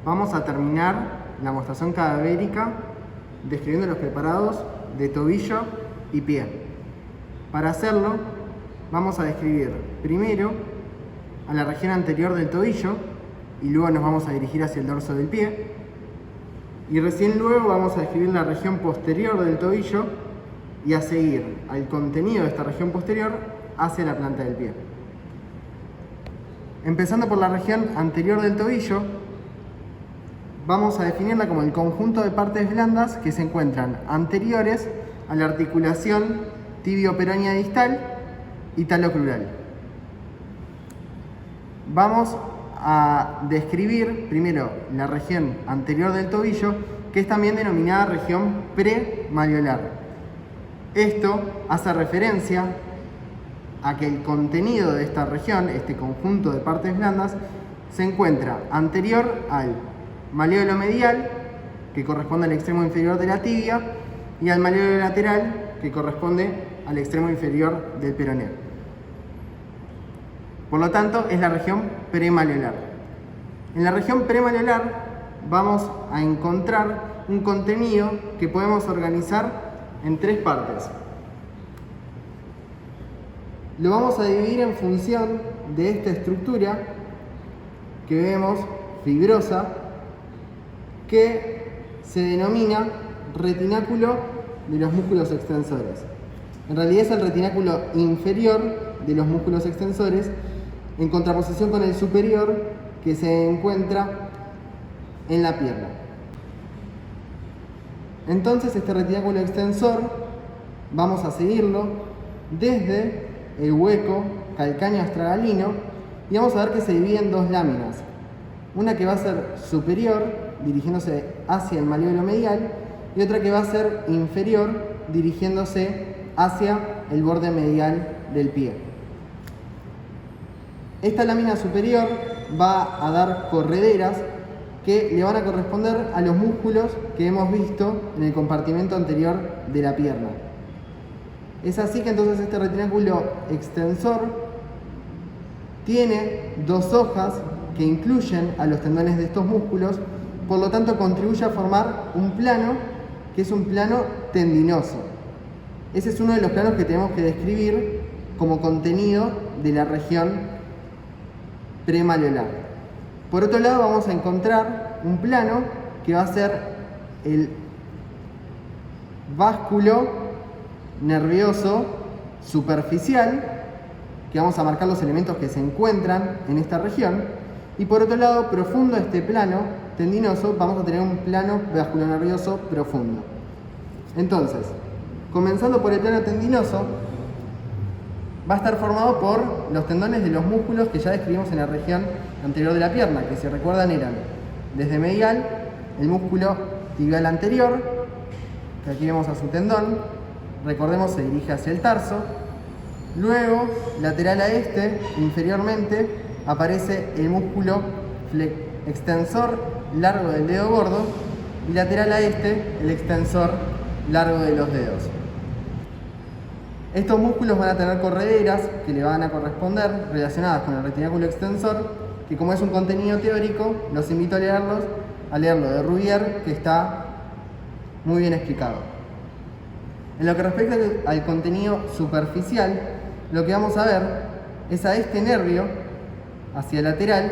vamos a terminar la mostración cadavérica describiendo los preparados de tobillo y pie. Para hacerlo, vamos a describir primero a la región anterior del tobillo y luego nos vamos a dirigir hacia el dorso del pie. Y recién luego vamos a describir la región posterior del tobillo y a seguir al contenido de esta región posterior hacia la planta del pie. Empezando por la región anterior del tobillo, vamos a definirla como el conjunto de partes blandas que se encuentran anteriores a la articulación tibio-peronea distal y talocrural. Vamos a describir primero la región anterior del tobillo, que es también denominada región premalleolar. Esto hace referencia a que el contenido de esta región, este conjunto de partes blandas, se encuentra anterior al malleolo medial, que corresponde al extremo inferior de la tibia, y al malleolo lateral, que corresponde al extremo inferior del peroneo. Por lo tanto, es la región premalleolar. En la región premalleolar vamos a encontrar un contenido que podemos organizar en tres partes. Lo vamos a dividir en función de esta estructura que vemos fibrosa, que se denomina retináculo de los músculos extensores. En realidad es el retináculo inferior de los músculos extensores, en contraposición con el superior que se encuentra en la pierna. Entonces este retináculo extensor vamos a seguirlo desde el hueco calcáneo astragalino y vamos a ver que se divide en dos láminas. Una que va a ser superior, dirigiéndose hacia el malleolo medial, y otra que va a ser inferior, dirigiéndose hacia el borde medial del pie. Esta lámina superior va a dar correderas que le van a corresponder a los músculos que hemos visto en el compartimento anterior de la pierna. Es así que entonces este retináculo extensor tiene dos hojas que incluyen a los tendones de estos músculos, por lo tanto contribuye a formar un plano que es un plano tendinoso. Ese es uno de los planos que tenemos que describir como contenido de la región premalleolar. Por otro lado, vamos a encontrar un plano que va a ser el básculo nervioso superficial, que vamos a marcar los elementos que se encuentran en esta región, y por otro lado, profundo este plano tendinoso, vamos a tener un plano vasculonervioso profundo. Entonces, comenzando por el plano tendinoso, va a estar formado por los tendones de los músculos que ya describimos en la región anterior de la pierna, que si recuerdan eran desde medial, el músculo tibial anterior, que aquí vemos a su tendón, recordemos se dirige hacia el tarso, luego lateral a este, inferiormente, aparece el músculo extensor largo del dedo gordo y lateral a este, el extensor largo de los dedos. Estos músculos van a tener correderas que le van a corresponder relacionadas con el retináculo extensor, que como es un contenido teórico, los invito a leerlo de Rubier, que está muy bien explicado. En lo que respecta al contenido superficial, lo que vamos a ver es a este nervio hacia el lateral,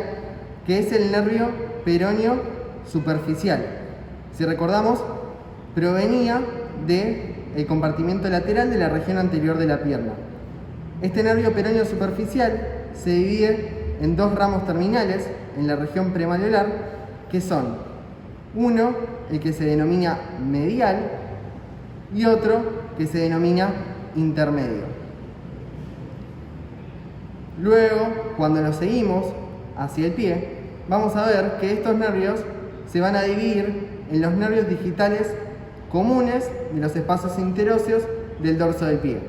que es el nervio peroneo superficial. Si recordamos, provenía del compartimento lateral de la región anterior de la pierna. Este nervio peroneo superficial se divide en dos ramos terminales en la región premalleolar, que son uno, el que se denomina medial, y otro que se denomina intermedio. Luego, cuando lo seguimos hacia el pie, vamos a ver que estos nervios se van a dividir en los nervios digitales comunes de los espacios interóseos del dorso del pie.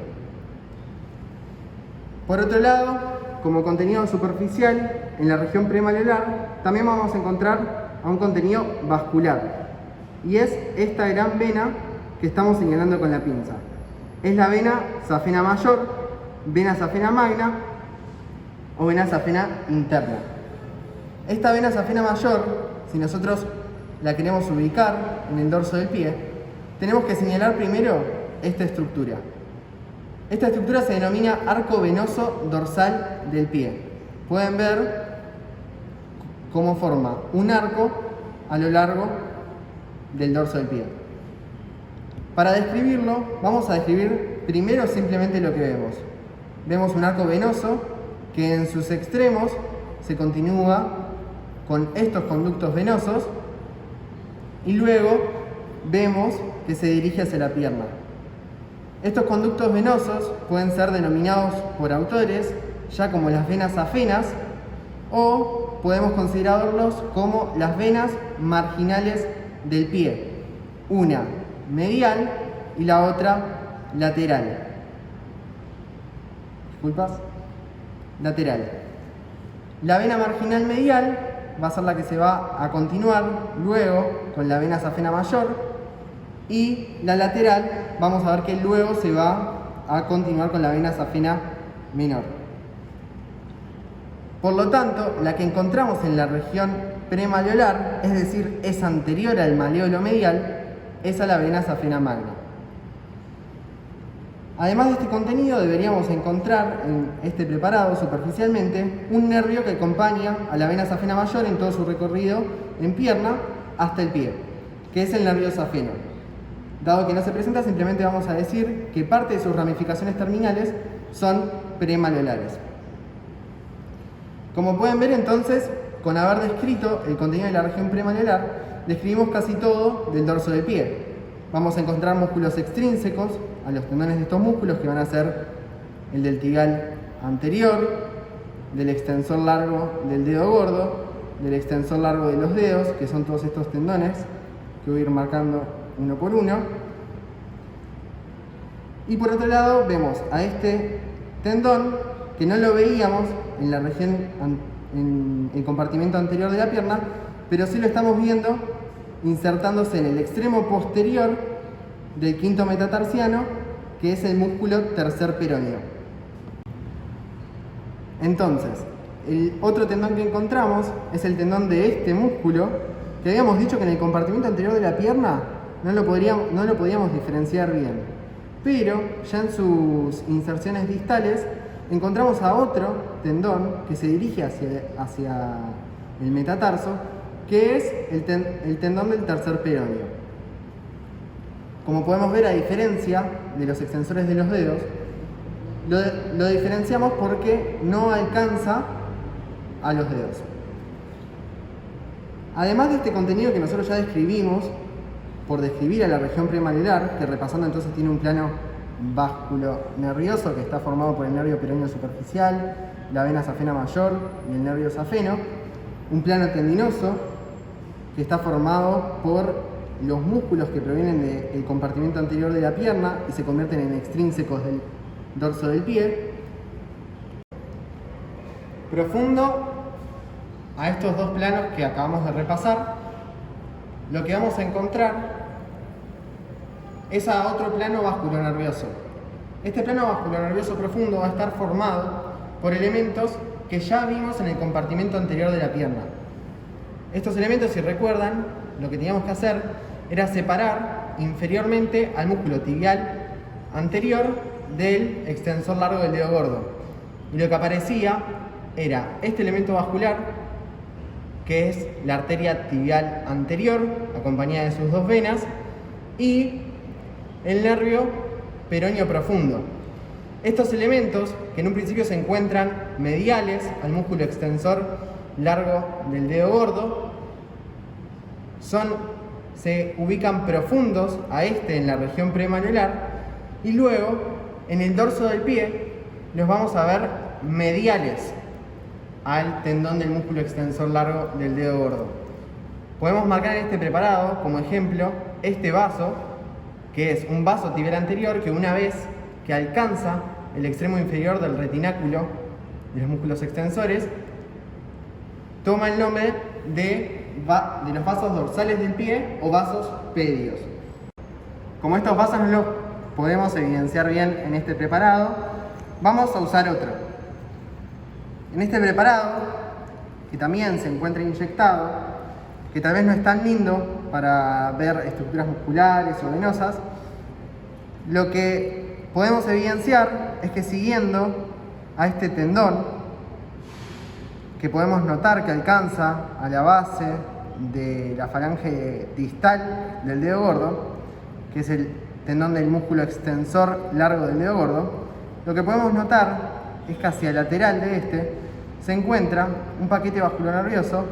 Por otro lado, como contenido superficial, en la región premalleolar también vamos a encontrar a un contenido vascular, y es esta gran vena que estamos señalando con la pinza. Es la vena safena mayor, vena safena magna o vena safena interna. Esta vena safena mayor si nosotros la queremos ubicar en el dorso del pie, tenemos que señalar primero esta estructura. Esta estructura se denomina arco venoso dorsal del pie. Pueden ver cómo forma un arco a lo largo del dorso del pie. Para describirlo, vamos a describir primero simplemente lo que vemos. Vemos un arco venoso que en sus extremos se continúa con estos conductos venosos y luego vemos que se dirige hacia la pierna. Estos conductos venosos pueden ser denominados por autores ya como las venas afenas o podemos considerarlos como las venas marginales del pie, una medial y la otra lateral. Disculpas, lateral. La vena marginal medial va a ser la que se va a continuar luego con la vena safena mayor y la lateral vamos a ver que luego se va a continuar con la vena safena menor. Por lo tanto, la que encontramos en la región premalleolar, es decir, es anterior al maleolo medial, es a la vena safena magna. Además de este contenido, deberíamos encontrar en este preparado superficialmente un nervio que acompaña a la vena safena mayor en todo su recorrido en pierna hasta el pie, que es el nervio safeno. Dado que no se presenta, simplemente vamos a decir que parte de sus ramificaciones terminales son premalleolares. Como pueden ver entonces, con haber descrito el contenido de la región premalleolar, describimos casi todo del dorso del pie. Vamos a encontrar músculos extrínsecos a los tendones de estos músculos, que van a ser el del tibial anterior, del extensor largo del dedo gordo, del extensor largo de los dedos, que son todos estos tendones que voy a ir marcando uno por uno. Y por otro lado vemos a este tendón que no lo veíamos en la región, en el compartimento anterior de la pierna, pero sí lo estamos viendo insertándose en el extremo posterior del quinto metatarsiano, que es el músculo tercer peroneo. Entonces, el otro tendón que encontramos es el tendón de este músculo, que habíamos dicho que en el compartimento anterior de la pierna no lo podíamos diferenciar bien, pero ya en sus inserciones distales encontramos a otro tendón que se dirige hacia el metatarso, que es el tendón del tercer peroneo. Como podemos ver, a diferencia de los extensores de los dedos, lo diferenciamos porque no alcanza a los dedos. Además de este contenido que nosotros ya describimos, por describir a la región premalleolar, que repasando entonces tiene un plano vasculonervioso que está formado por el nervio peroneo superficial, la vena safena mayor y el nervio safeno, un plano tendinoso que está formado por los músculos que provienen del compartimento anterior de la pierna y se convierten en extrínsecos del dorso del pie. Profundo a estos dos planos que acabamos de repasar, lo que vamos a encontrar es a otro plano vasculonervioso. Este plano vasculonervioso profundo va a estar formado por elementos que ya vimos en el compartimento anterior de la pierna. Estos elementos, si recuerdan, lo que teníamos que hacer era separar inferiormente al músculo tibial anterior del extensor largo del dedo gordo. Y lo que aparecía era este elemento vascular, que es la arteria tibial anterior, acompañada de sus dos venas, y el nervio peroneo profundo. Estos elementos, que en un principio se encuentran mediales al músculo extensor largo del dedo gordo, se ubican profundos a este en la región premalleolar, y luego en el dorso del pie los vamos a ver mediales al tendón del músculo extensor largo del dedo gordo. Podemos marcar en este preparado como ejemplo este vaso, que es un vaso tibial anterior que, una vez que alcanza el extremo inferior del retináculo de los músculos extensores, toma el nombre de los vasos dorsales del pie o vasos pedios. Como estos vasos no los podemos evidenciar bien en este preparado, vamos a usar otro. En este preparado, que también se encuentra inyectado, que tal vez no es tan lindo para ver estructuras musculares o venosas, lo que podemos evidenciar es que siguiendo a este tendón, que podemos notar que alcanza a la base de la falange distal del dedo gordo, que es el tendón del músculo extensor largo del dedo gordo, lo que podemos notar es que hacia el lateral de este se encuentra un paquete vasculonervioso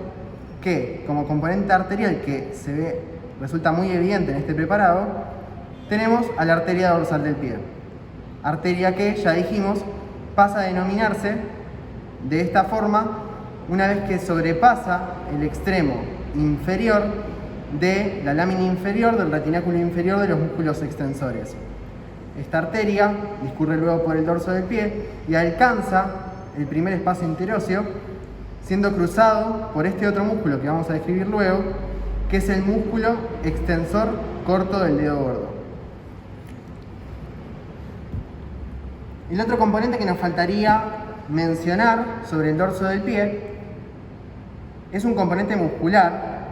que, como componente arterial que resulta muy evidente en este preparado, tenemos a la arteria dorsal del pie. Arteria que, ya dijimos, pasa a denominarse de esta forma una vez que sobrepasa el extremo inferior de la lámina inferior del retináculo inferior de los músculos extensores. Esta arteria discurre luego por el dorso del pie y alcanza el primer espacio interóseo, siendo cruzado por este otro músculo que vamos a describir luego, que es el músculo extensor corto del dedo gordo. El otro componente que nos faltaría mencionar sobre el dorso del pie es un componente muscular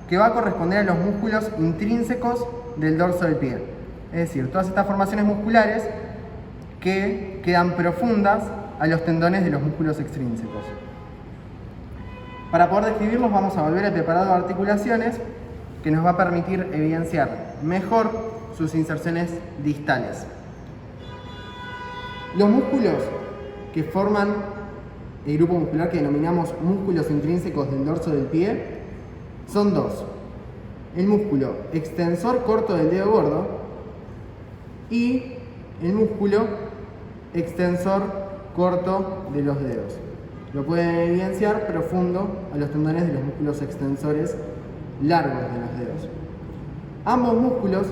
que va a corresponder a los músculos intrínsecos del dorso del pie. Es decir, todas estas formaciones musculares que quedan profundas a los tendones de los músculos extrínsecos. Para poder describirlos vamos a volver al preparado de articulaciones que nos va a permitir evidenciar mejor sus inserciones distales. Los músculos que forman el grupo muscular que denominamos músculos intrínsecos del dorso del pie son dos: el músculo extensor corto del dedo gordo y el músculo extensor corto de los dedos. Lo pueden evidenciar profundo a los tendones de los músculos extensores largos de los dedos. Ambos músculos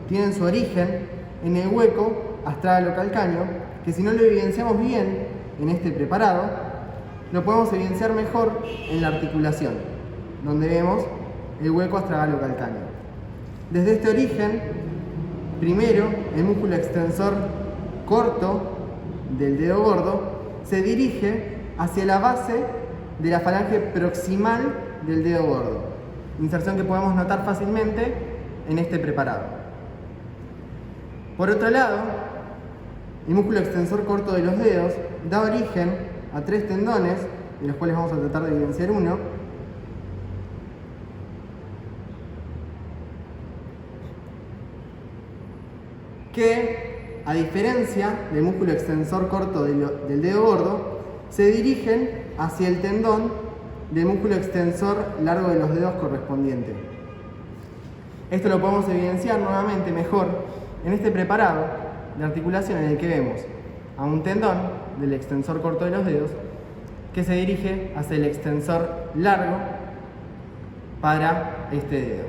tienen su origen en el hueco astragalo-calcáneo, que si no lo evidenciamos bien en este preparado, lo podemos evidenciar mejor en la articulación, donde vemos el hueco astragalo-calcáneo. Desde este origen, primero el músculo extensor corto del dedo gordo se dirige hacia la base de la falange proximal del dedo gordo, inserción que podemos notar fácilmente en este preparado. Por otro lado, el músculo extensor corto de los dedos da origen a tres tendones, de los cuales vamos a tratar de evidenciar uno, que, a diferencia del músculo extensor corto del dedo gordo, se dirigen hacia el tendón del músculo extensor largo de los dedos correspondiente. Esto lo podemos evidenciar nuevamente mejor en este preparado de articulación en el que vemos a un tendón del extensor corto de los dedos que se dirige hacia el extensor largo para este dedo.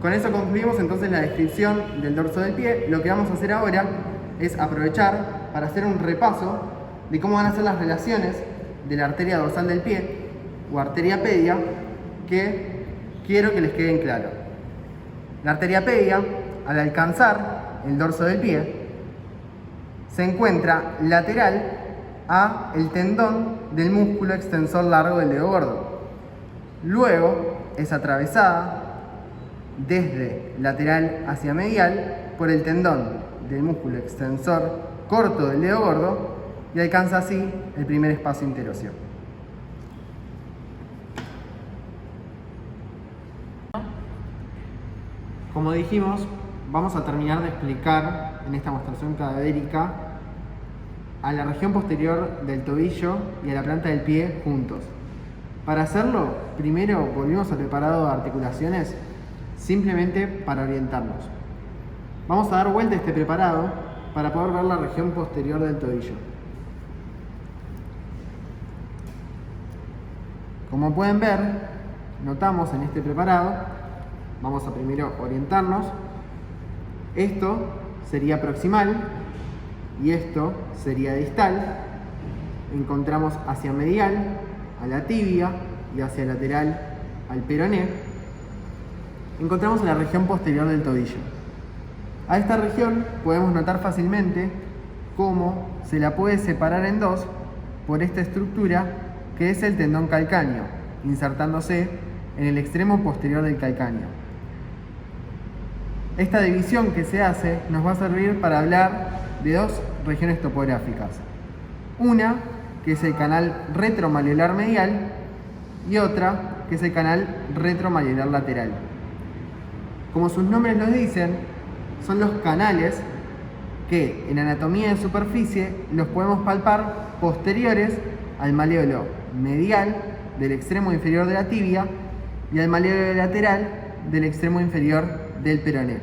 Con eso concluimos entonces la descripción del dorso del pie. Lo que vamos a hacer ahora es aprovechar para hacer un repaso de cómo van a ser las relaciones de la arteria dorsal del pie o arteria pedia, que quiero que les queden claro. La arteria pedia, al alcanzar el dorso del pie, se encuentra lateral a el tendón del músculo extensor largo del dedo gordo. Luego es atravesada desde lateral hacia medial por el tendón del músculo extensor corto del dedo gordo y alcanza así el primer espacio interóseo. Como dijimos, vamos a terminar de explicar en esta demostración cadavérica a la región posterior del tobillo y a la planta del pie juntos. Para hacerlo, primero volvimos al preparado de articulaciones simplemente para orientarnos. Vamos a dar vuelta a este preparado para poder ver la región posterior del tobillo. Como pueden ver, notamos en este preparado, vamos a primero orientarnos. Esto sería proximal y esto sería distal. Encontramos hacia medial a la tibia y hacia lateral al peroné. Encontramos en la región posterior del tobillo. A esta región podemos notar fácilmente cómo se la puede separar en dos por esta estructura que es el tendón calcáneo, insertándose en el extremo posterior del calcáneo. Esta división que se hace nos va a servir para hablar de dos regiones topográficas. Una, que es el canal retromalleolar medial, y otra, que es el canal retromalleolar lateral. Como sus nombres nos dicen, son los canales que en anatomía de superficie los podemos palpar posteriores al malleolo medial del extremo inferior de la tibia y al malleolo lateral del extremo inferior del peroné.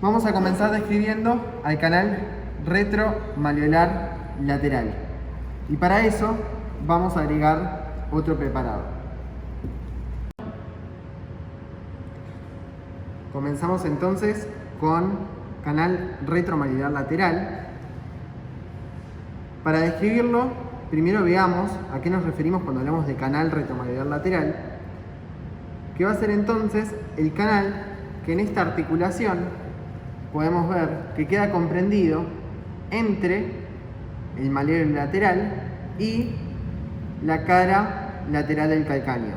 Vamos a comenzar describiendo al canal retromalleolar lateral. Y para eso vamos a agregar otro preparado. Comenzamos entonces con canal retromalleolar lateral. Para describirlo, primero veamos a qué nos referimos cuando hablamos de canal retromalleolar lateral, que va a ser entonces el canal que en esta articulación podemos ver que queda comprendido entre el malleolo lateral y la cara lateral del calcáneo,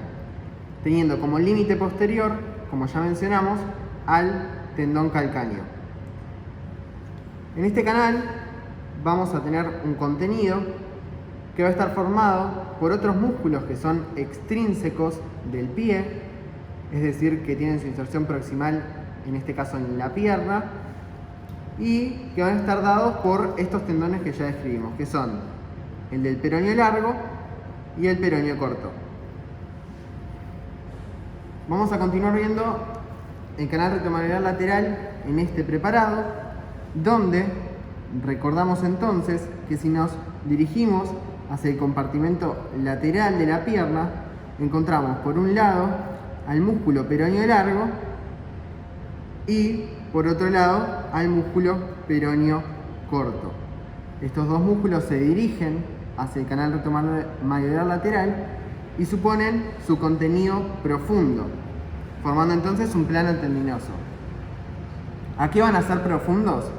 teniendo como límite posterior, como ya mencionamos, al tendón calcáneo. En este canal vamos a tener un contenido que va a estar formado por otros músculos que son extrínsecos del pie, es decir, que tienen su inserción proximal, en este caso en la pierna, y que van a estar dados por estos tendones que ya describimos, que son el del peroneo largo y el peroneo corto. Vamos a continuar viendo el canal retromalleolar lateral en este preparado, donde recordamos entonces que si nos dirigimos hacia el compartimento lateral de la pierna, encontramos por un lado al músculo peroneo largo y por otro lado al músculo peroneo corto. Estos dos músculos se dirigen hacia el canal retromalleolar lateral y suponen su contenido profundo, formando entonces un plano tendinoso. ¿A qué van a ser profundos?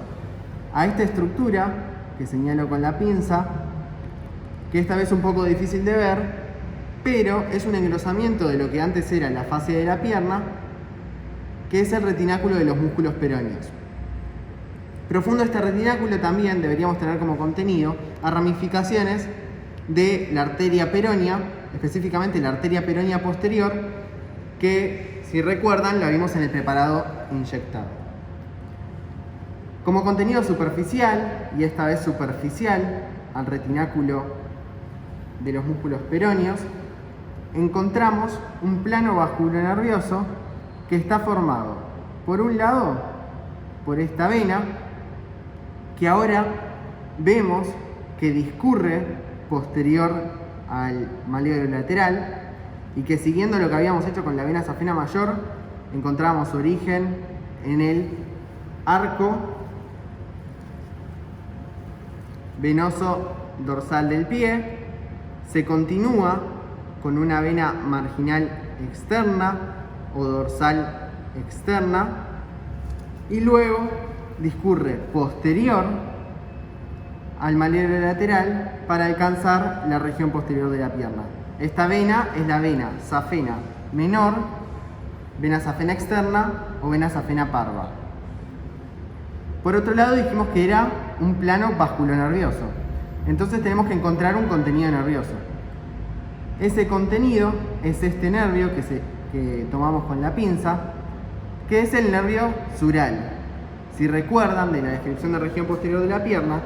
A esta estructura que señalo con la pinza, que esta vez es un poco difícil de ver, pero es un engrosamiento de lo que antes era la fascia de la pierna, que es el retináculo de los músculos peroneos. Profundo este retináculo también deberíamos tener como contenido a ramificaciones de la arteria peronea, específicamente la arteria peronea posterior, que si recuerdan la vimos en el preparado inyectado. Como contenido superficial, y esta vez superficial al retináculo de los músculos peroneos, encontramos un plano vasculonervioso que está formado, por un lado, por esta vena, que ahora vemos que discurre posterior al malleolo lateral y que, siguiendo lo que habíamos hecho con la vena safena mayor, encontramos su origen en el arco venoso dorsal del pie, se continúa con una vena marginal externa o dorsal externa y luego discurre posterior al malleolo lateral para alcanzar la región posterior de la pierna. Esta vena es la vena safena menor, vena safena externa o vena safena parva. Por otro lado, dijimos que era un plano vasculonervioso. Entonces tenemos que encontrar un contenido nervioso. Ese contenido es este nervio que tomamos con la pinza, que es el nervio sural. Si recuerdan de la descripción de región posterior de la pierna,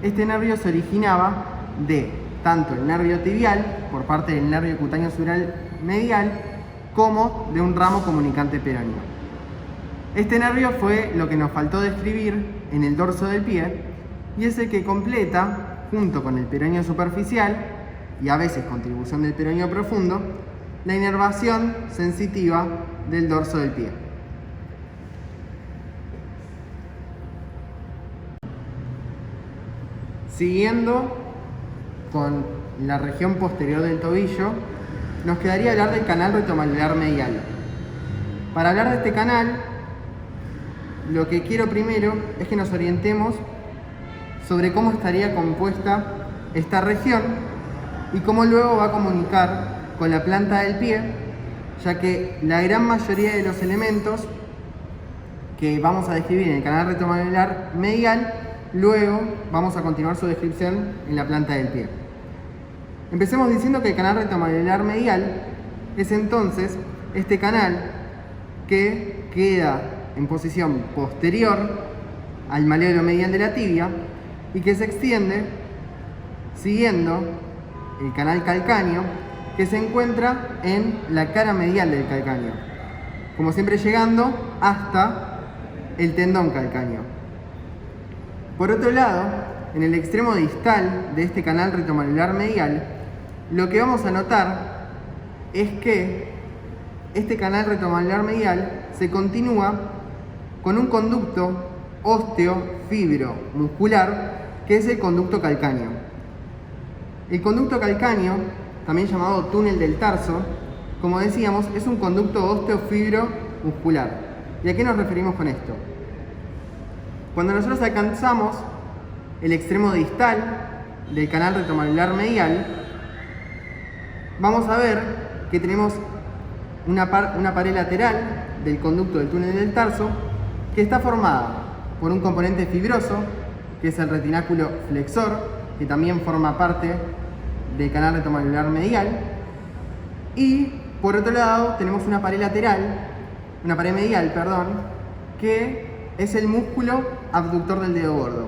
este nervio se originaba de tanto el nervio tibial, por parte del nervio cutáneo sural medial, como de un ramo comunicante peroneo. Este nervio fue lo que nos faltó describir en el dorso del pie y es el que completa, junto con el peroneo superficial y a veces contribución del peroneo profundo, la inervación sensitiva del dorso del pie. Siguiendo con la región posterior del tobillo, nos quedaría hablar del canal retromalleolar medial. Para hablar de este canal, lo que quiero primero es que nos orientemos sobre cómo estaría compuesta esta región y cómo luego va a comunicar con la planta del pie, ya que la gran mayoría de los elementos que vamos a describir en el canal retromalular medial, luego vamos a continuar su descripción en la planta del pie. Empecemos diciendo que el canal retromalular medial es entonces este canal que queda en posición posterior al maleolo medial de la tibia y que se extiende siguiendo el canal calcáneo que se encuentra en la cara medial del calcáneo, como siempre llegando hasta el tendón calcáneo. Por otro lado, en el extremo distal de este canal retromalular medial, lo que vamos a notar es que este canal retromalular medial se continúa con un conducto osteofibromuscular que es el conducto calcáneo. El conducto calcáneo, también llamado túnel del tarso, como decíamos, es un conducto osteofibromuscular. ¿Y a qué nos referimos con esto? Cuando nosotros alcanzamos el extremo distal del canal retromalular medial, vamos a ver que tenemos una pared lateral del conducto del túnel del tarso que está formada por un componente fibroso, que es el retináculo flexor, que también forma parte del canal retromalular medial, y por otro lado tenemos una pared medial, que es el músculo abductor del dedo gordo.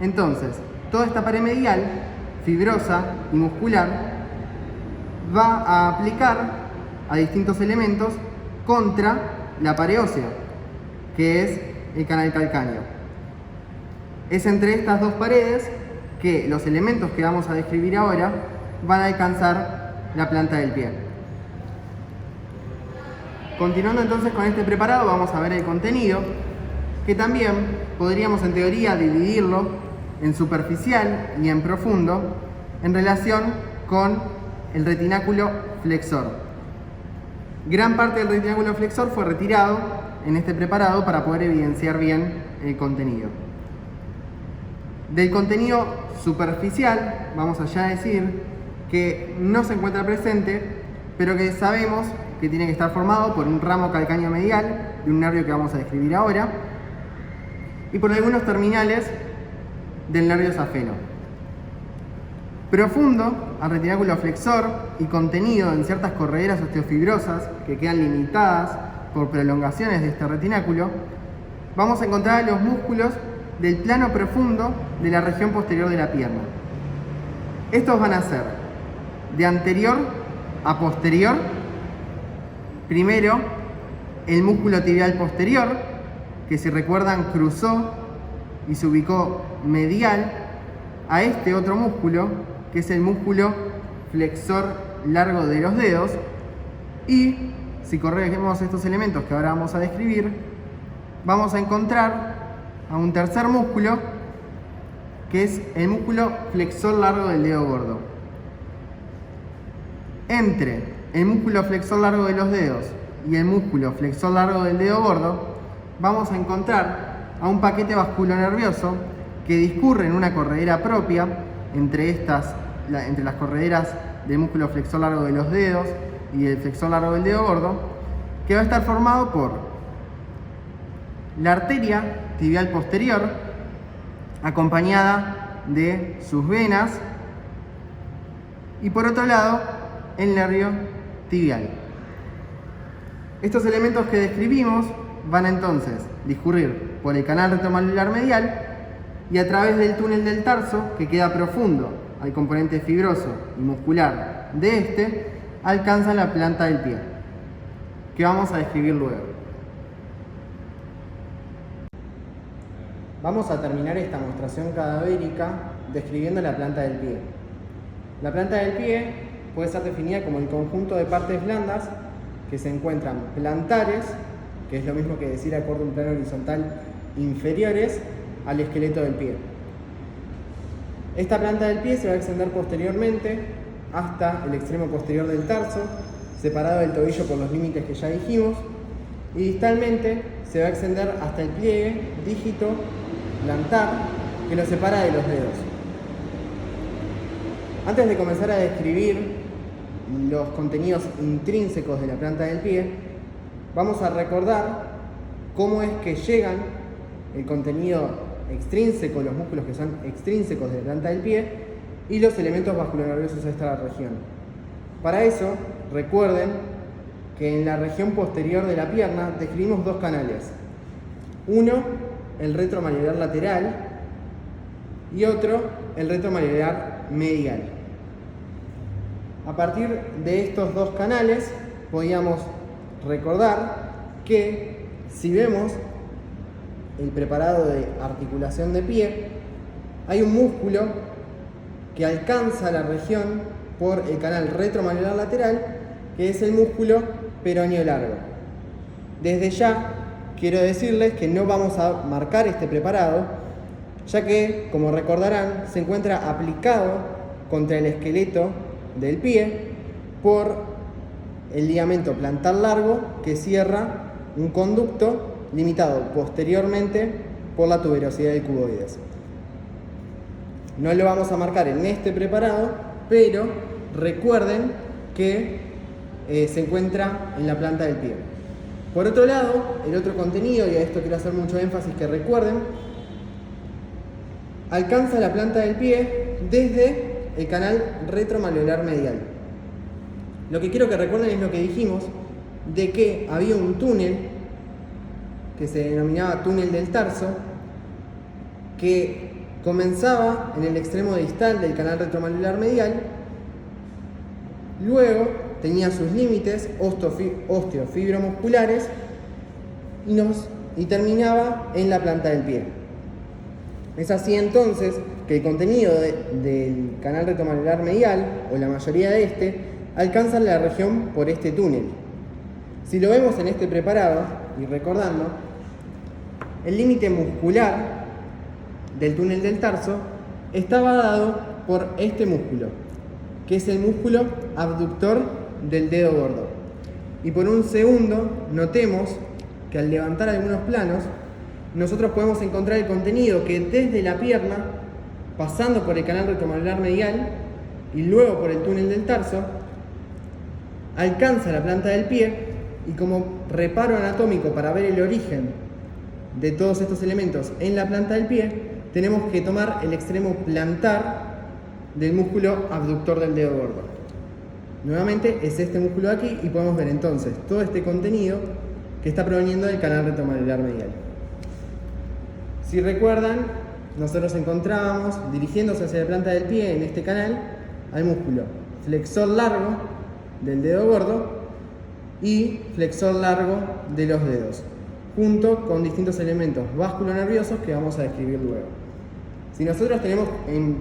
Entonces, toda esta pared medial, fibrosa y muscular, va a aplicar a distintos elementos contra la pared ósea, que es el canal calcáneo. Es entre estas dos paredes que los elementos que vamos a describir ahora van a alcanzar la planta del pie. Continuando entonces con este preparado, vamos a ver el contenido, que también podríamos en teoría dividirlo en superficial y en profundo en relación con el retináculo flexor. Gran parte del retináculo flexor fue retirado en este preparado para poder evidenciar bien el contenido. Del contenido superficial vamos a ya decir que no se encuentra presente, pero que sabemos que tiene que estar formado por un ramo calcáneo medial y un nervio que vamos a describir ahora, y por algunos terminales del nervio safeno. Profundo al retináculo flexor y contenido en ciertas correderas osteofibrosas que quedan limitadas por prolongaciones de este retináculo, vamos a encontrar los músculos del plano profundo de la región posterior de la pierna. Estos van a ser de anterior a posterior. Primero, el músculo tibial posterior, que si recuerdan cruzó y se ubicó medial a este otro músculo, que es el músculo flexor largo de los dedos. Y si corregimos estos elementos que ahora vamos a describir, vamos a encontrar a un tercer músculo, que es el músculo flexor largo del dedo gordo. Entre el músculo flexor largo de los dedos y el músculo flexor largo del dedo gordo, vamos a encontrar a un paquete vasculonervioso que discurre en una corredera propia entre las correderas del músculo flexor largo de los dedos y el flexor largo del dedo gordo, que va a estar formado por la arteria tibial posterior, acompañada de sus venas, y por otro lado, el nervio tibial. Estos elementos que describimos van a entonces discurrir por el canal retromalular medial y a través del túnel del tarso, que queda profundo al componente fibroso y muscular de este, alcanza la planta del pie, que vamos a describir luego. Vamos a terminar esta mostración cadavérica describiendo la planta del pie. La planta del pie puede ser definida como el conjunto de partes blandas que se encuentran plantares, que es lo mismo que decir acorde a un plano horizontal, inferiores al esqueleto del pie. Esta planta del pie se va a extender posteriormente hasta el extremo posterior del tarso, separado del tobillo por los límites que ya dijimos, y distalmente se va a extender hasta el pliegue dígito plantar que lo separa de los dedos. Antes de comenzar a describir los contenidos intrínsecos de la planta del pie, vamos a recordar cómo es que llegan el contenido extrínseco, los músculos que son extrínsecos de la planta del pie, y los elementos vasculonerviosos a esta región. Para eso, recuerden que en la región posterior de la pierna describimos dos canales. Uno, el retromalleolar lateral, y otro, el retromalleolar medial. A partir de estos dos canales, podíamos recordar que si vemos el preparado de articulación de pie, hay un músculo que alcanza la región por el canal retromalleolar lateral, que es el músculo peroneo largo. Desde ya quiero decirles que no vamos a marcar este preparado, ya que, como recordarán, se encuentra aplicado contra el esqueleto del pie por el ligamento plantar largo que cierra un conducto limitado posteriormente por la tuberosidad del cuboides. No lo vamos a marcar en este preparado, pero recuerden que se encuentra en la planta del pie. Por otro lado, el otro contenido, y a esto quiero hacer mucho énfasis que recuerden, alcanza la planta del pie desde el canal retromalleolar medial. Lo que quiero que recuerden es lo que dijimos, de que había un túnel que se denominaba túnel del tarso, que comenzaba en el extremo distal del canal retromalleolar medial, luego tenía sus límites osteofibromusculares y terminaba en la planta del pie. Es así entonces que el contenido del canal retromalleolar medial, o la mayoría de este, alcanza la región por este túnel. Si lo vemos en este preparado, y recordando, el límite muscular del túnel del tarso estaba dado por este músculo, que es el músculo abductor del dedo gordo. Y por un segundo notemos que al levantar algunos planos nosotros podemos encontrar el contenido que desde la pierna, pasando por el canal retromalleolar medial y luego por el túnel del tarso, alcanza la planta del pie, y como reparo anatómico para ver el origen de todos estos elementos en la planta del pie, tenemos que tomar el extremo plantar del músculo abductor del dedo gordo. Nuevamente es este músculo de aquí, y podemos ver entonces todo este contenido que está proveniendo del canal retromalleolar medial. Si recuerdan, nosotros encontrábamos, dirigiéndose hacia la planta del pie en este canal, al músculo flexor largo del dedo gordo y flexor largo de los dedos, junto con distintos elementos vasculonerviosos que vamos a describir luego. Si nosotros tenemos en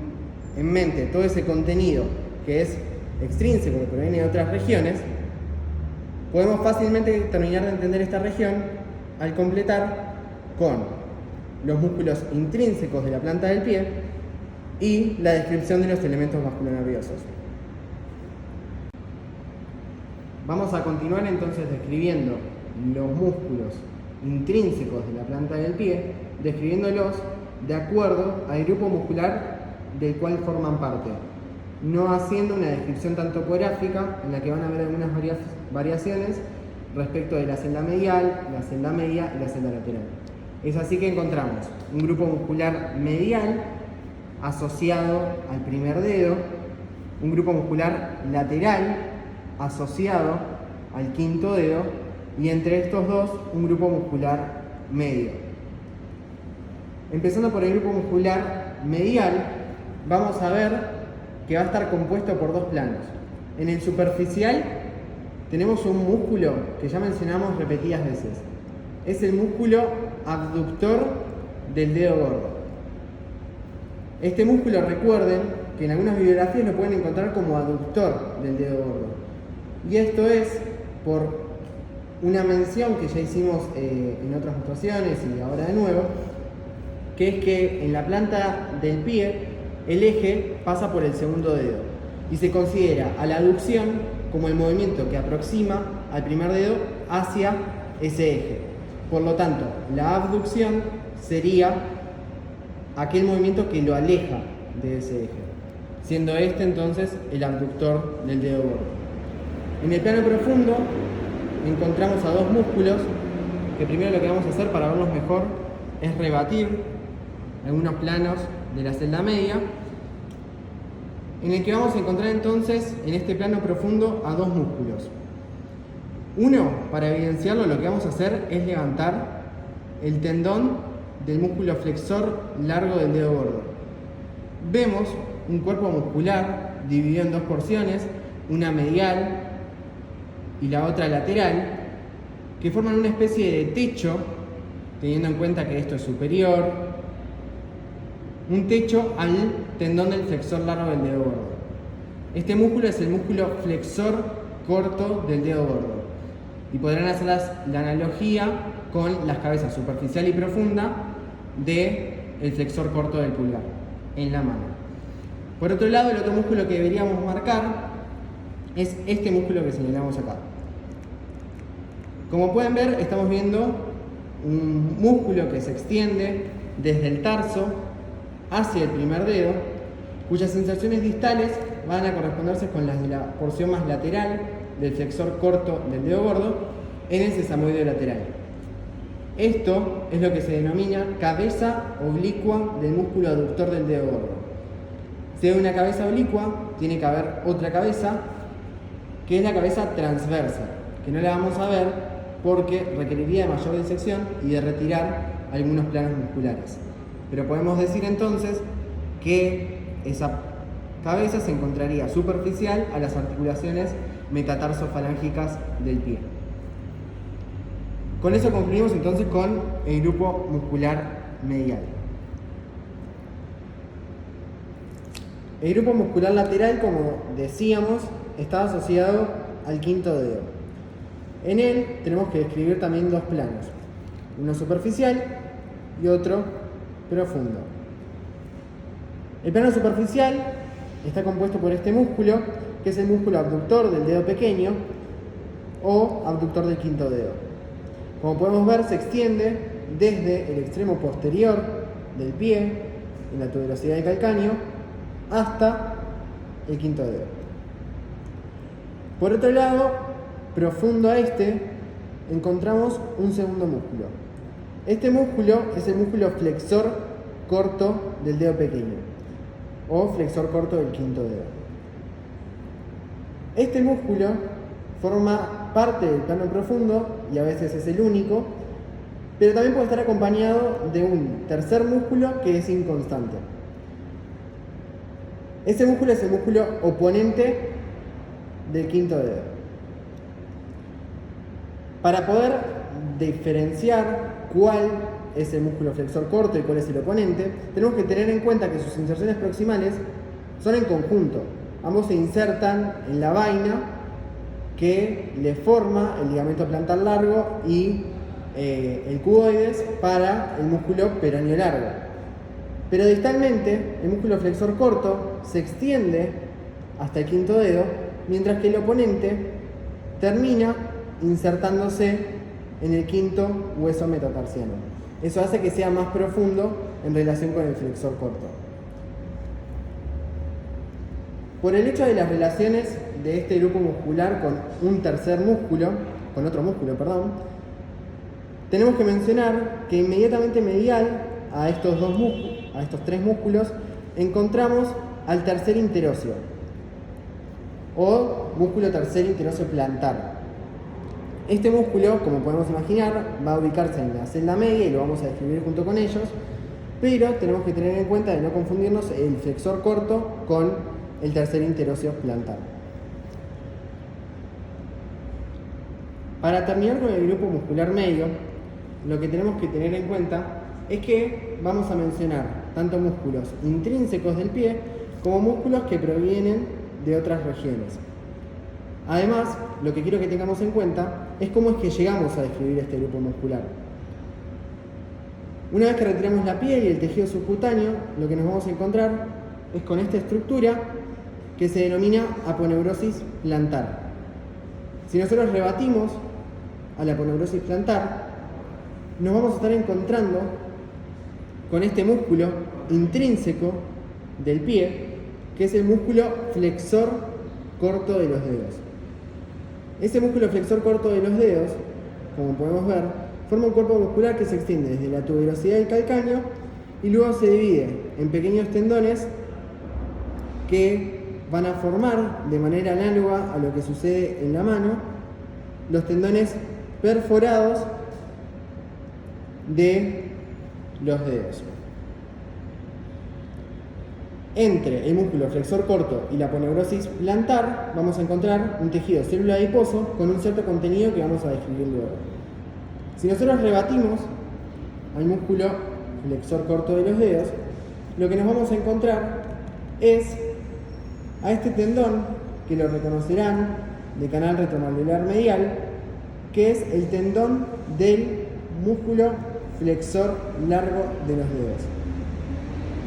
mente todo ese contenido que es extrínseco, que proviene de otras regiones, podemos fácilmente terminar de entender esta región al completar con los músculos intrínsecos de la planta del pie y la descripción de los elementos vasculonerviosos. Vamos a continuar entonces describiendo los músculos intrínsecos de la planta del pie, describiéndolos de acuerdo al grupo muscular del cual forman parte, no haciendo una descripción tan topográfica en la que van a haber algunas variaciones respecto de la celda medial, la celda media y la celda lateral. Es así que encontramos un grupo muscular medial asociado al primer dedo, un grupo muscular lateral asociado al quinto dedo, y entre estos dos un grupo muscular medio. Empezando por el grupo muscular medial, vamos a ver que va a estar compuesto por dos planos. En el superficial tenemos un músculo que ya mencionamos repetidas veces. Es el músculo abductor del dedo gordo. Este músculo, recuerden que en algunas bibliografías lo pueden encontrar como aductor del dedo gordo. Y esto es por una mención que ya hicimos en otras mostraciones y ahora de nuevo, que es que en la planta del pie el eje pasa por el segundo dedo y se considera a la aducción como el movimiento que aproxima al primer dedo hacia ese eje. Por lo tanto, la abducción sería aquel movimiento que lo aleja de ese eje. siendo este entonces el abductor del dedo gordo. En el plano profundo encontramos a dos músculos que primero lo que vamos a hacer para verlos mejor es rebatir algunos planos de la celda media, en el que vamos a encontrar entonces en este plano profundo a dos músculos. Uno, para evidenciarlo, lo que vamos a hacer es levantar el tendón del músculo flexor largo del dedo gordo. Vemos un cuerpo muscular dividido en dos porciones, una medial y la otra lateral, que forman una especie de techo, teniendo en cuenta que esto es superior, un techo al tendón del flexor largo del dedo gordo. Este músculo es el músculo flexor corto del dedo gordo. Y podrán hacer la analogía con las cabezas superficial y profunda del flexor corto del pulgar en la mano. Por otro lado, el otro músculo que deberíamos marcar es este músculo que señalamos acá. Como pueden ver, estamos viendo un músculo que se extiende desde el tarso hacia el primer dedo, cuyas inserciones distales van a corresponderse con las de la porción más lateral del flexor corto del dedo gordo en el sesamoideo lateral. Esto es lo que se denomina cabeza oblicua del músculo aductor del dedo gordo. Si hay una cabeza oblicua, tiene que haber otra cabeza, que es la cabeza transversa, que no la vamos a ver porque requeriría de mayor disección y de retirar algunos planos musculares. Pero podemos decir entonces que esa cabeza se encontraría superficial a las articulaciones metatarsofalángicas del pie. Con eso concluimos entonces con el grupo muscular medial. El grupo muscular lateral, como decíamos, está asociado al quinto dedo. En él tenemos que describir también dos planos, uno superficial y otro profundo. El plano superficial está compuesto por este músculo, que es el músculo abductor del dedo pequeño o abductor del quinto dedo. Como podemos ver, se extiende desde el extremo posterior del pie, en la tuberosidad del calcáneo, hasta el quinto dedo. Por otro lado, profundo a este, encontramos un segundo músculo. Este músculo es el músculo flexor corto del dedo pequeño o flexor corto del quinto dedo. Este músculo forma parte del plano profundo y a veces es el único, pero también puede estar acompañado de un tercer músculo que es inconstante. Ese músculo es el músculo oponente del quinto dedo. Para poder diferenciar cuál es el músculo flexor corto y cuál es el oponente, tenemos que tener en cuenta que sus inserciones proximales son en conjunto. Ambos se insertan en la vaina que le forma el ligamento plantar largo y el cuboides para el músculo peroneo largo. Pero distalmente, el músculo flexor corto se extiende hasta el quinto dedo, mientras que el oponente termina insertándose en el quinto hueso metatarsiano. Eso hace que sea más profundo en relación con el flexor corto. Por el hecho de las relaciones de este grupo muscular con otro músculo, tenemos que mencionar que inmediatamente medial a estos tres músculos encontramos al tercer interóseo o músculo tercer interóseo plantar. Este músculo, como podemos imaginar, va a ubicarse en la celda media y lo vamos a describir junto con ellos, pero tenemos que tener en cuenta de no confundirnos el flexor corto con el tercer interóseo plantar. Para terminar con el grupo muscular medio, lo que tenemos que tener en cuenta es que vamos a mencionar tanto músculos intrínsecos del pie como músculos que provienen de otras regiones. Además, lo que quiero que tengamos en cuenta es cómo es que llegamos a describir este grupo muscular. Una vez que retiramos la piel y el tejido subcutáneo, lo que nos vamos a encontrar es con esta estructura que se denomina aponeurosis plantar. Si nosotros rebatimos a la aponeurosis plantar, nos vamos a estar encontrando con este músculo intrínseco del pie, que es el músculo flexor corto de los dedos. Ese músculo flexor corto de los dedos, como podemos ver, forma un cuerpo muscular que se extiende desde la tuberosidad del calcáneo y luego se divide en pequeños tendones que van a formar de manera análoga a lo que sucede en la mano los tendones perforados de los dedos. Entre el músculo flexor corto y la aponeurosis plantar vamos a encontrar un tejido célula adiposo con un cierto contenido que vamos a describir luego. Si nosotros rebatimos al músculo flexor corto de los dedos, lo que nos vamos a encontrar es a este tendón, que lo reconocerán de canal retromandibular medial, que es el tendón del músculo flexor largo de los dedos.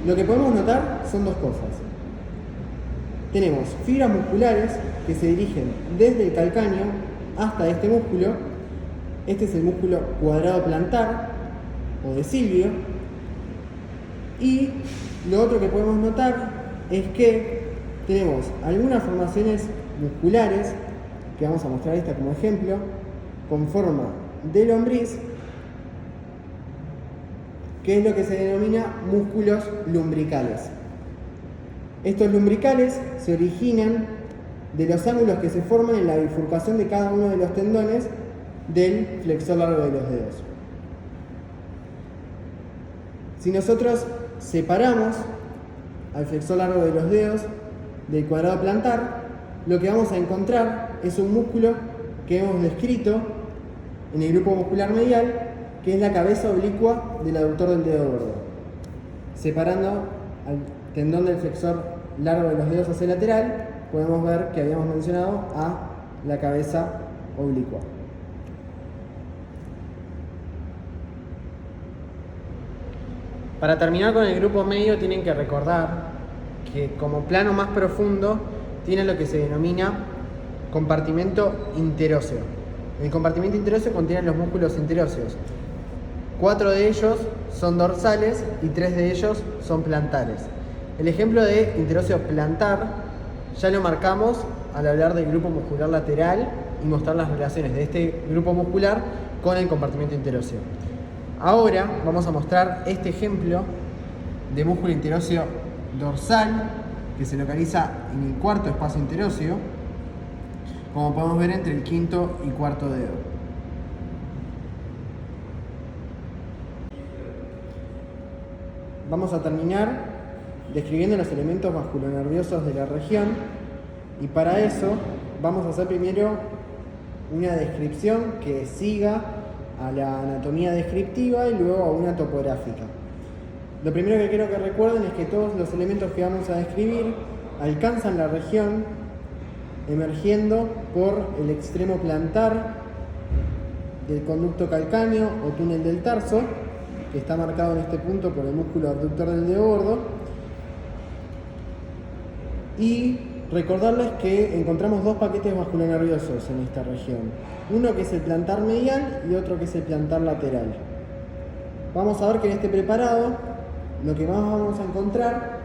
Lo que podemos notar son dos cosas. Tenemos fibras musculares que se dirigen desde el calcáneo hasta este músculo. Este es el músculo cuadrado plantar o de Silvio. Y lo otro que podemos notar es que tenemos algunas formaciones musculares, que vamos a mostrar esta como ejemplo, con forma de lombriz, que es lo que se denomina músculos lumbricales. Estos lumbricales se originan de los ángulos que se forman en la bifurcación de cada uno de los tendones del flexor largo de los dedos. Si nosotros separamos al flexor largo de los dedos del cuadrado plantar, lo que vamos a encontrar es un músculo que hemos descrito en el grupo muscular medial, que es la cabeza oblicua del aductor del dedo gordo. Separando al tendón del flexor largo de los dedos hacia el lateral, podemos ver que habíamos mencionado a la cabeza oblicua. Para terminar con el grupo medio, tienen que recordar que como plano más profundo tiene lo que se denomina compartimento interóseo. El compartimento interóseo contiene los músculos interóseos. 4 de ellos son dorsales y 3 de ellos son plantares. El ejemplo de interóseo plantar ya lo marcamos al hablar del grupo muscular lateral y mostrar las relaciones de este grupo muscular con el compartimento interóseo. Ahora vamos a mostrar este ejemplo de músculo interóseo dorsal que se localiza en el cuarto espacio interóseo, como podemos ver entre el quinto y cuarto dedo. Vamos a terminar describiendo los elementos vasculonerviosos de la región y para eso vamos a hacer primero una descripción que siga a la anatomía descriptiva y luego a una topográfica. Lo primero que quiero que recuerden es que todos los elementos que vamos a describir alcanzan la región emergiendo por el extremo plantar del conducto calcáneo o túnel del tarso, que está marcado en este punto por el músculo abductor del dedo gordo. Y recordarles que encontramos dos paquetes vasculonerviosos en esta región. Uno que es el plantar medial y otro que es el plantar lateral. Vamos a ver que en este preparado lo que más vamos a encontrar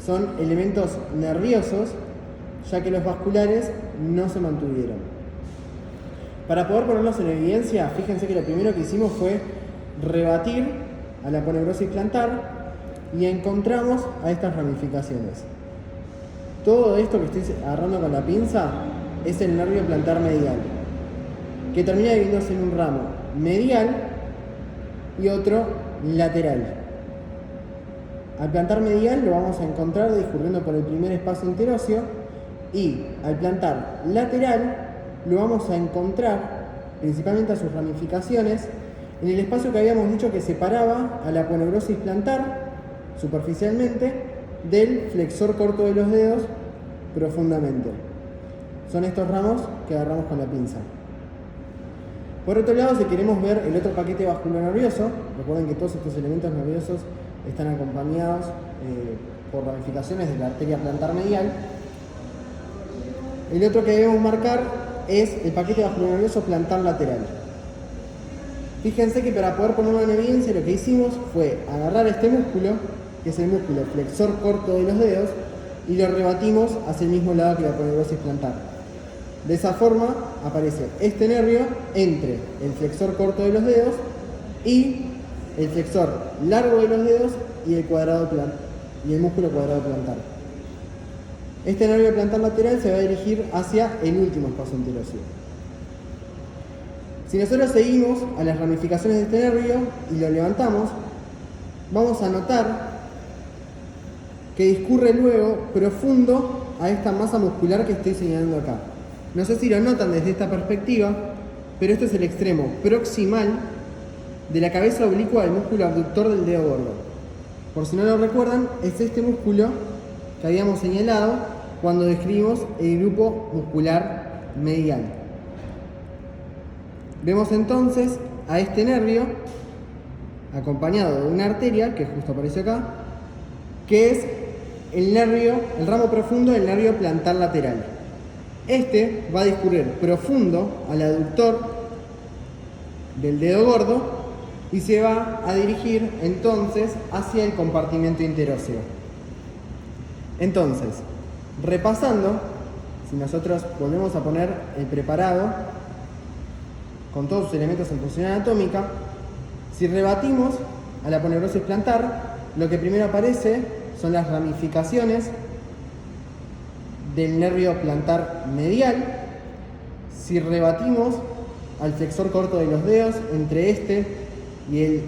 son elementos nerviosos, ya que los vasculares no se mantuvieron. Para poder ponerlos en evidencia, fíjense que lo primero que hicimos fue rebatir a la aponeurosis plantar y encontramos a estas ramificaciones. Todo esto que estoy agarrando con la pinza es el nervio plantar medial, que termina dividiéndose en un ramo medial y otro lateral. Al plantar medial lo vamos a encontrar discurriendo por el primer espacio interóseo y al plantar lateral lo vamos a encontrar principalmente a sus ramificaciones en el espacio que habíamos dicho que separaba a la aponeurosis plantar superficialmente del flexor corto de los dedos profundamente. Son estos ramos que agarramos con la pinza. Por otro lado, si queremos ver el otro paquete vasculonervioso, recuerden que todos estos elementos nerviosos están acompañados por ramificaciones de la arteria plantar medial. El otro que debemos marcar es el paquete vasculonervioso plantar lateral. Fíjense que para poder ponerlo en evidencia lo que hicimos fue agarrar este músculo, que es el músculo flexor corto de los dedos, y lo rebatimos hacia el mismo lado que la aponeurosis plantar. De esa forma aparece este nervio entre el flexor corto de los dedos y el flexor largo de los dedos y el músculo cuadrado plantar. Este nervio plantar lateral se va a dirigir hacia el último espacio interóseo. Si nosotros seguimos a las ramificaciones de este nervio y lo levantamos, vamos a notar que discurre luego profundo a esta masa muscular que estoy señalando acá. No sé si lo notan desde esta perspectiva, pero este es el extremo proximal de la cabeza oblicua del músculo abductor del dedo gordo. Por si no lo recuerdan, es este músculo que habíamos señalado cuando describimos el grupo muscular medial. Vemos entonces a este nervio acompañado de una arteria, que justo aparece acá, que es el ramo profundo del nervio plantar lateral. Este va a discurrir profundo al aductor del dedo gordo y se va a dirigir entonces hacia el compartimento interóseo. Entonces, repasando, si nosotros volvemos a poner el preparado con todos sus elementos en posición anatómica, si rebatimos a la aponeurosis plantar, lo que primero aparece son las ramificaciones del nervio plantar medial. Si rebatimos al flexor corto de los dedos entre este y el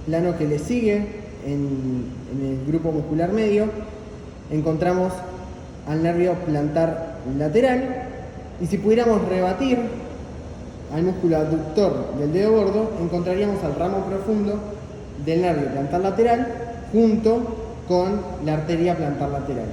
plano que le sigue en el grupo muscular medio, encontramos al nervio plantar lateral. Y si pudiéramos rebatir al músculo abductor del dedo gordo, encontraríamos al ramo profundo del nervio plantar lateral junto con la arteria plantar lateral.